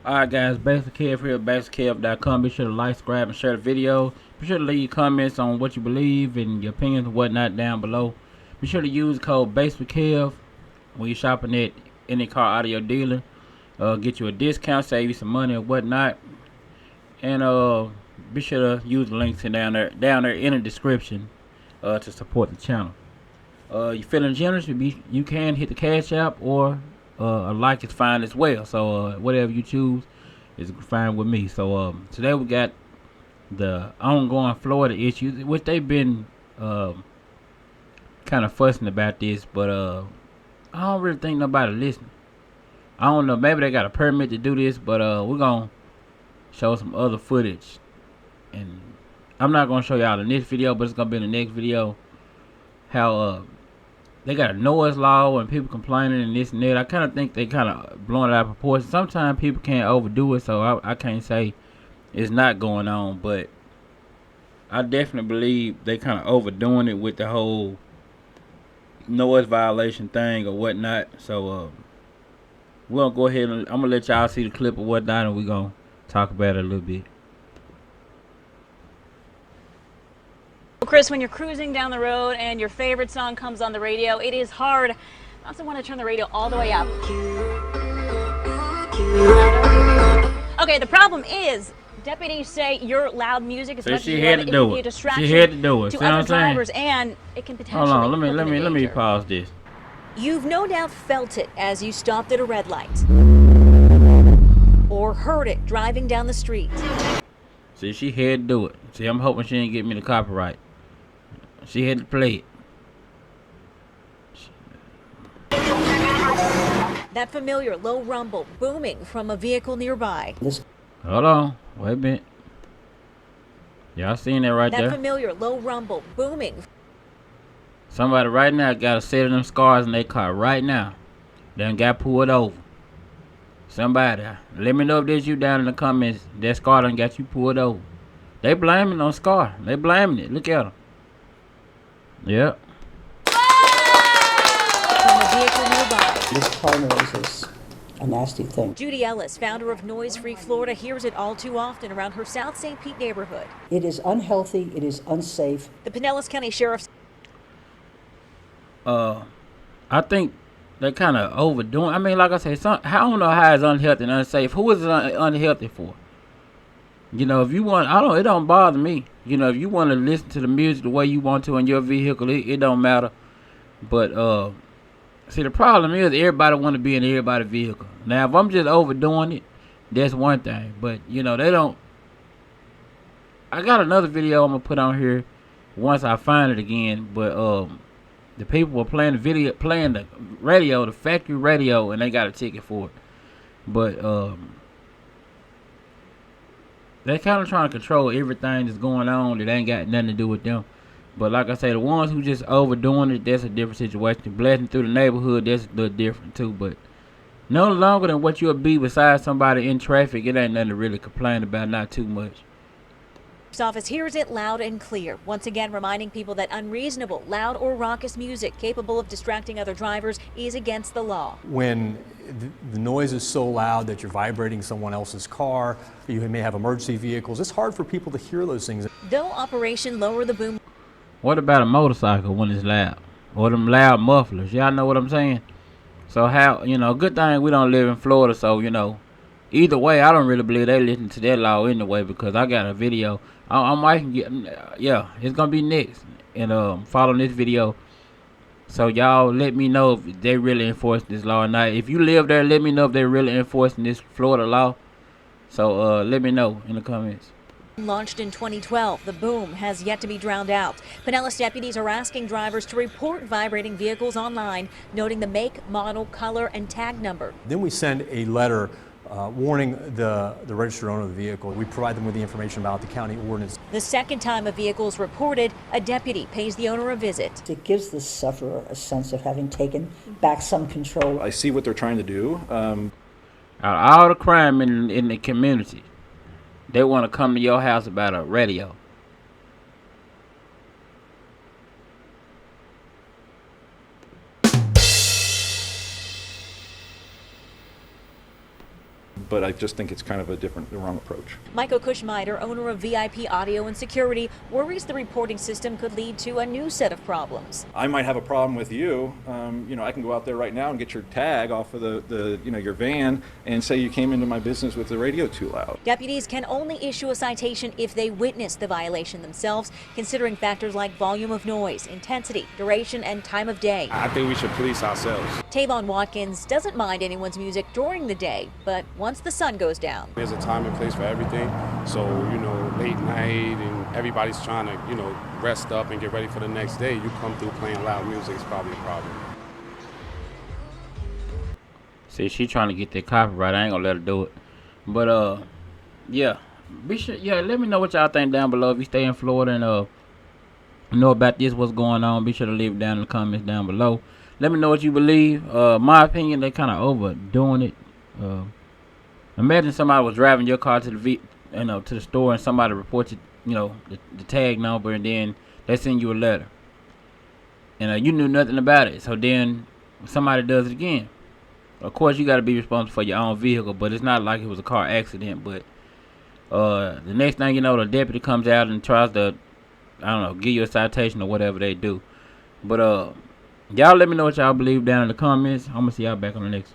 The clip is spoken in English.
Alright guys, BASSWITHKEV here at BASSWITHKEV.com. Be sure to like, subscribe, and share the video. Be sure to leave comments on what you believe and your opinions and whatnot down below. Be sure to use code BASSWITHKEV when you're shopping at any car audio dealer. Get you a discount, save you some money or whatnot. And be sure to use the links down there in the description to support the channel. You feeling generous, you can hit the cash app, or a like is fine as well. So whatever you choose is fine with me. So today we got the ongoing Florida issues, which they've been kind of fussing about this, but I don't really think nobody listening. I don't know, maybe they got a permit to do this, but we're gonna show some other footage, and I'm not gonna show y'all in this video, but it's gonna be in the next video how they got a noise law and people complaining and this and that. I kind of think they kind of blowing it out of proportion. Sometimes people can't overdo it, so I can't say it's not going on, but I definitely believe they kind of overdoing it with the whole noise violation thing or whatnot. So we're gonna go ahead and I'm gonna let y'all see the clip or whatnot, and we're gonna talk about it a little bit. Chris, when you're cruising down the road and your favorite song comes on the radio, it is hard not to want to turn the radio all the way up. Okay, the problem is deputies say your loud music is much louder. It can be a distraction to other drivers, and it can potentially. Hold on, let me pause this. You've no doubt felt it as you stopped at a red light, or heard it driving down the street. See, she had to do it. See, I'm hoping she didn't get me the copyright. She had to play it. That familiar low rumble booming from a vehicle nearby. Hold on, wait a minute. Y'all seen that right there? That familiar low rumble booming. Somebody right now got a set of them scars in their car right now. Then got pulled over. Somebody, let me know if there's you down in the comments. That scar done got you pulled over. They blaming on Scar. They blaming it. Look at them. Yep. From a vehicle nearby. This car noise is a nasty thing. Judy Ellis, founder of Noise Free Florida, hears it all too often around her South St. Pete neighborhood. It is unhealthy. It is unsafe. The Pinellas County Sheriff's. I think they kind of overdoing. I mean, like I say, I don't know how it's unhealthy and unsafe. Who is it unhealthy for? You know, if you want, it don't bother me. You know, if you want to listen to the music the way you want to in your vehicle, it don't matter. But see, the problem is everybody want to be in everybody's vehicle. Now, if I'm just overdoing it, that's one thing. But you know, they don't. I got another video I'm gonna put on here once I find it again. But the people were playing the radio, the factory radio, and they got a ticket for it. But they kind of trying to control everything that's going on that ain't got nothing to do with them. But like I say, the ones who just overdoing it, that's a different situation. Blasting through the neighborhood, that's a little different too. But no longer than what you'll be beside somebody in traffic, it ain't nothing to really complain about, not too much. Office hears it loud and clear, once again reminding people that unreasonable, loud or raucous music capable of distracting other drivers is against the law. When the noise is so loud that you're vibrating someone else's car, you may have emergency vehicles, it's hard for people to hear those things. Though Operation Lower the Boom. What about a motorcycle when it's loud? Or them loud mufflers? Y'all know what I'm saying? So how, you know, good thing we don't live in Florida, so, you know, either way, I don't really believe they listen to that law anyway, because I got a video. I might get, yeah, it's gonna be next, and following this video. So y'all let me know if they really enforce this law or not. If you live there, let me know if they really enforcing this Florida law. So let me know in the comments. Launched in 2012, the boom has yet to be drowned out. Pinellas deputies are asking drivers to report vibrating vehicles online, noting the make, model, color, and tag number. Then we send a letter warning the registered owner of the vehicle. We provide them with the information about the county ordinance. The second time a vehicle is reported, a deputy pays the owner a visit. It gives the sufferer a sense of having taken back some control. I see what they're trying to do. Out of all the crime in the community, they want to come to your house about a radio. but I just think it's kind of the wrong approach. Michael Kushmeider, owner of VIP Audio and Security, worries the reporting system could lead to a new set of problems. I might have a problem with you. I can go out there right now and get your tag off of your van and say you came into my business with the radio too loud. Deputies can only issue a citation if they witness the violation themselves, considering factors like volume of noise, intensity, duration, and time of day. I think we should police ourselves. Tavon Watkins doesn't mind anyone's music during the day, but once the sun goes down. There's a time and place for everything. So, late night and everybody's trying to, rest up and get ready for the next day. You come through playing loud music is probably a problem. See, she trying to get that copyright. I ain't gonna let her do it. But yeah. Let me know what y'all think down below. If you stay in Florida and know about this, what's going on, be sure to leave it down in the comments down below. Let me know what you believe. My opinion, they kind of overdoing it. Imagine somebody was driving your car to the store and somebody reports the tag number, and then they send you a letter, and you knew nothing about it. So then somebody does it again. Of course, you got to be responsible for your own vehicle, but it's not like it was a car accident. But the next thing you know, the deputy comes out and tries to, give you a citation or whatever they do. But y'all let me know what y'all believe down in the comments. I'm gonna see y'all back on the next.